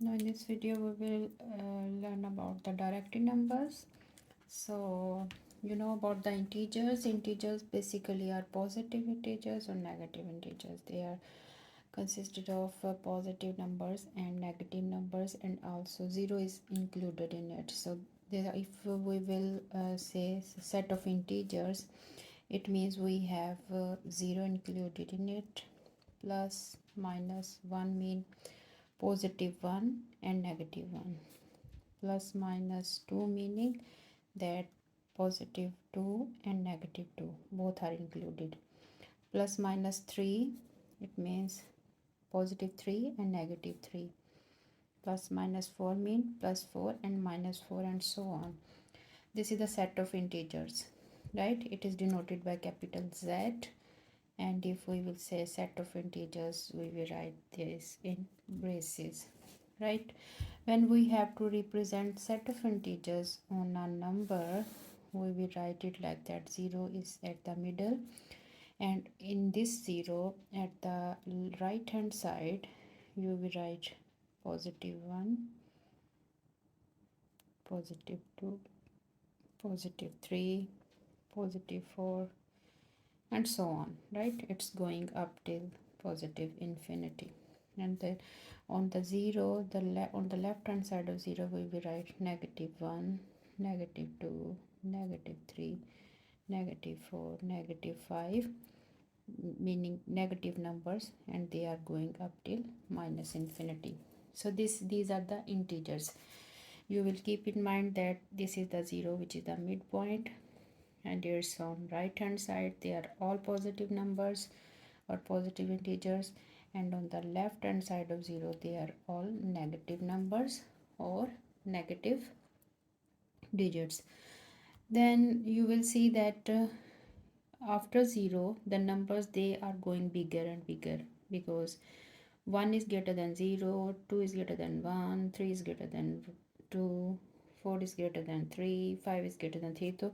Now in this video we will learn about the directed numbers. So you know about the integers. Integers basically are positive integers or negative integers. They are consisted of positive numbers and negative numbers, and also zero is included in it. So there, if we will say set of integers, it means we have zero included in it, plus minus 1 mean positive 1 and negative 1, plus minus 2 meaning that positive 2 and negative 2 both are included, plus minus 3 it means positive 3 and negative 3, plus minus 4 mean plus 4 and minus 4, and so on. This is the set of integers, right? It is denoted by capital Z. And if we will say set of integers, we will write this in braces, right? When we have to represent set of integers on a number, we will write it like that. 0 is at the middle, and in this 0 at the right hand side you will write positive 1, positive 2, positive 3, positive 4, and so on, right? It's going up till positive infinity. And then on the 0, on the left hand side of 0 we will write negative 1, negative 2, negative 3, negative 4, negative 5, meaning negative numbers, and they are going up till minus infinity. So these are the integers. You will keep in mind that this is the 0, which is the midpoint, and here's on right hand side they are all positive numbers or positive integers, and on the left hand side of 0 they are all negative numbers or negative digits. Then you will see that after 0 the numbers they are going bigger and bigger, because 1 is greater than 0, 2 is greater than 1, 3 is greater than 2, 4 is greater than 3, 5 is greater than 3. So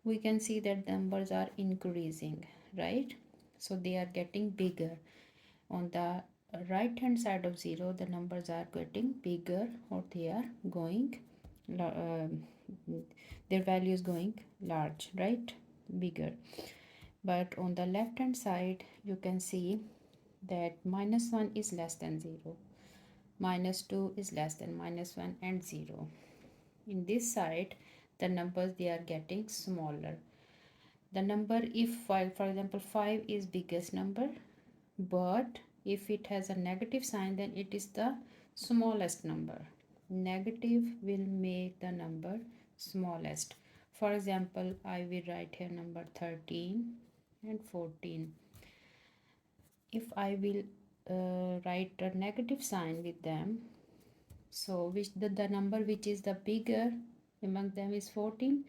we can see that numbers are increasing, right? So they are getting bigger. On the right hand side of 0 the numbers are getting bigger, or they are going their value is going large, right? Bigger. But on the left hand side you can see that minus 1 is less than 0, minus 2 is less than minus 1, and 0. In this side the numbers they are getting smaller. The number, if for example 5 is biggest number, but if it has a negative sign then it is the smallest number. Negative will make the number smallest. For example, I will write here number 13 and 14. If I will write a negative sign with them, so which the number which is the bigger among them is 14,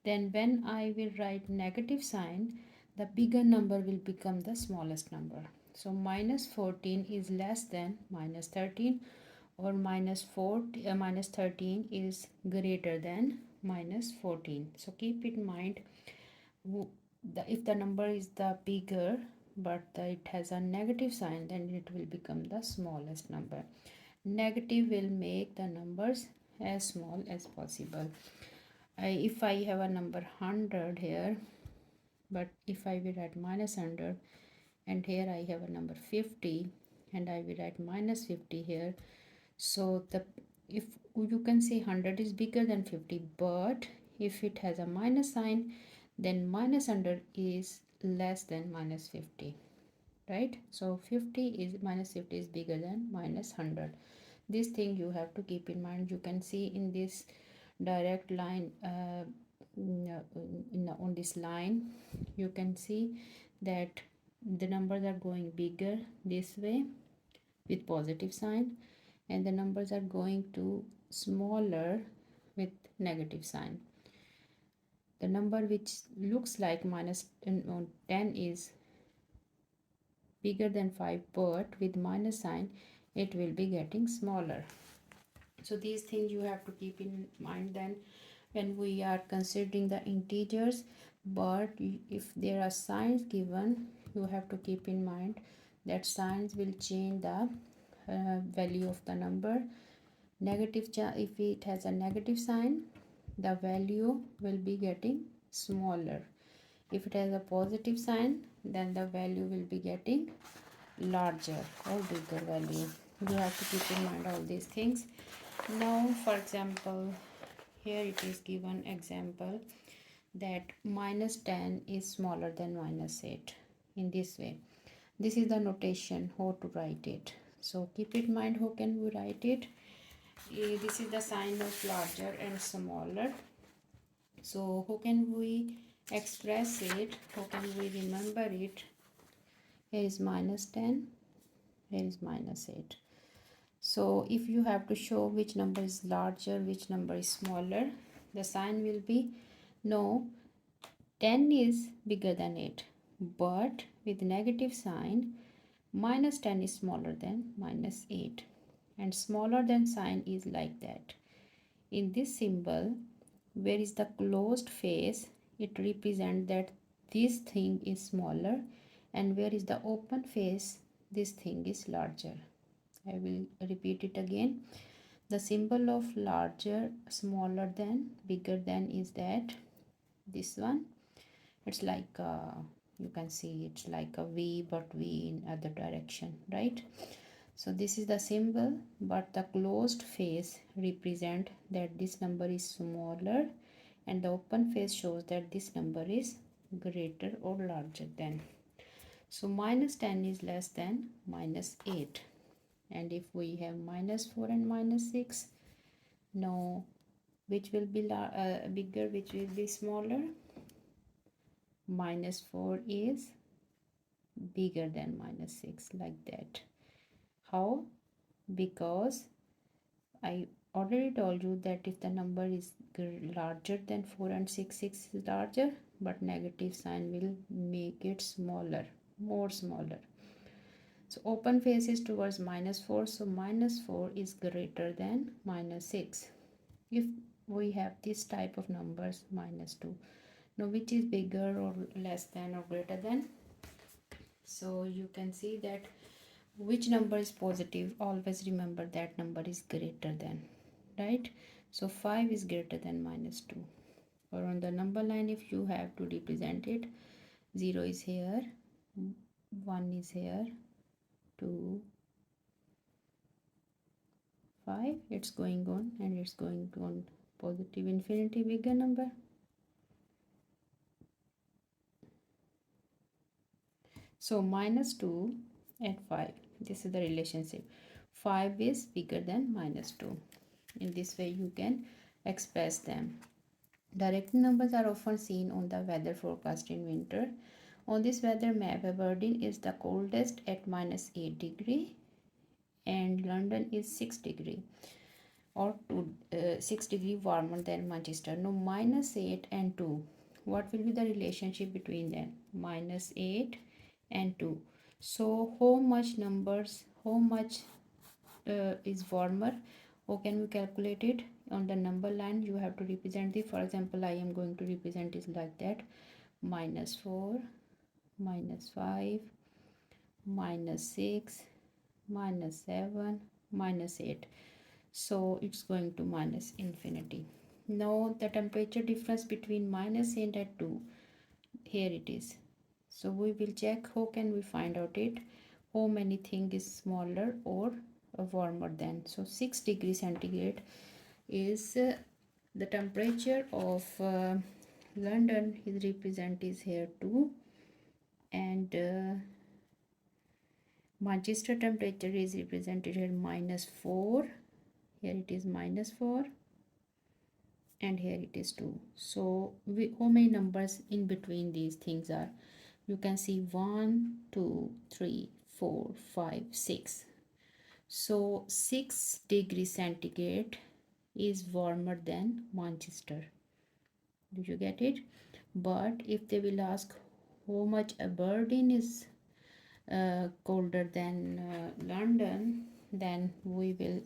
then when I will write negative sign, the bigger number will become the smallest number. So minus 14 is less than minus 13, or minus 13 is greater than minus 14. So keep in mind, if the number is the bigger but it has a negative sign, then it will become the smallest number. Negative will make the numbers as small as possible. If I have a number 100 here, but if I will write minus 100, and here I have a number 50 and I will write minus 50 here, so the if you can say 100 is bigger than 50, but if it has a minus sign, then minus 100 is less than minus 50, right? So 50 is minus 50 is bigger than minus 100. This thing you have to keep in mind. You can see in this direct line, on this line you can see that the numbers are going bigger this way with positive sign, and the numbers are going to smaller with negative sign. The number which looks like minus 10 is bigger than 5, but with minus sign it will be getting smaller. So these things you have to keep in mind then when we are considering the integers. But if there are signs given, you have to keep in mind that signs will change the value of the number. If it has a negative sign, the value will be getting smaller. If it has a positive sign, then the value will be getting larger or bigger value. You have to keep in mind all these things. Now, for example, here it is given example that minus 10 is smaller than minus 8 in this way. This is the notation how to write it. So keep in mind how can we write it. This is the sign of larger and smaller. So how can we express it? How can we remember it? Here is minus 10, here is minus 8. So if you have to show which number is larger, which number is smaller, the sign will be no, 10 is bigger than 8, but with negative sign, minus 10 is smaller than minus 8, and smaller than sign is like that. In this symbol, where is the closed face, it represents that this thing is smaller, and where is the open face, this thing is larger. I will repeat it again. The symbol of larger, smaller than, bigger than is that this one. It's like you can see it's like a V, but V in other direction, right? So this is the symbol, but the closed face represent that this number is smaller, and the open face shows that this number is greater or larger than. So minus 10 is less than minus 8. And if we have minus 4 and minus 6, now which will be bigger, which will be smaller? Minus 4 is bigger than minus 6, like that. How? Because I already told you that if the number is larger than 4 and 6 is larger, but negative sign will make it smaller, more smaller. So open face is towards minus 4, so minus 4 is greater than minus 6. If we have this type of numbers, minus 2, now which is bigger or less than or greater than? So you can see that which number is positive, always remember that number is greater than, right? So 5 is greater than minus 2. Or on the number line, if you have to represent it, 0 is here, 1 is here, 2, 5, it's going on, and it's going on positive infinity, bigger number. So minus 2 and 5, this is the relationship. 5 is bigger than minus 2. In this way you can express them. Direct numbers are often seen on the weather forecast in winter. On this weather map, Aberdeen is the coldest at minus 8 degree, and London is 6 degree or 6 degree warmer than Manchester. Now minus 8 and 2, what will be the relationship between them? Minus 8 and 2. So how much is warmer? How can we calculate it? On the number line you have to represent the, for example, I am going to represent it like that: minus 4, minus 5, minus 6, minus 7, minus 8. So it's going to minus infinity. Now the temperature difference between minus 8 and 2, here it is. So we will check how can we find out it, how many thing is smaller or warmer than. So 6 degrees centigrade is the temperature of London is represented here 2, and Manchester temperature is represented here minus 4, here it is minus 4, and here it is 2. So how many numbers in between these things are? You can see 1, 2, 3, 4, 5, 6. So 6 degrees centigrade is warmer than Manchester. Do you get it? But if they will ask how much Aberdeen is colder than London, then we will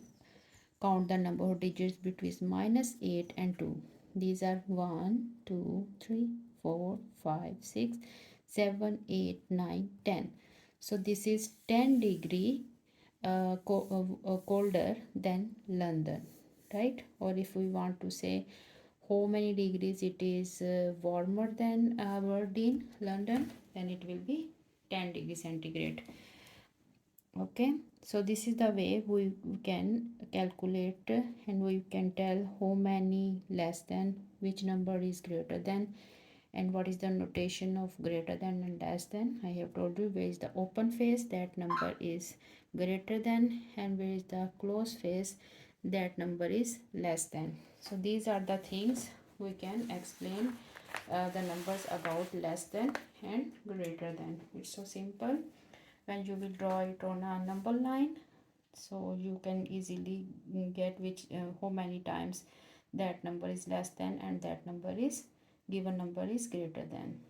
count the number of digits between minus 8 and 2. These are 1, 2, 3, 4, 5, 6, 7, 8, 9, 10. So this is 10 degree colder than London, right? Or if we want to say how many degrees it is warmer than Aberdeen, London, then it will be 10 degrees centigrade. Okay, so this is the way we can calculate and we can tell how many less than, which number is greater than, and what is the notation of greater than and less than. I have told you where is the open face, that number is greater than, and where is the closed face, that number is less than. So these are the things we can explain the numbers about less than and greater than. It's so simple. When you will draw it on a number line, so you can easily get which how many times that number is less than and that number is given number is greater than.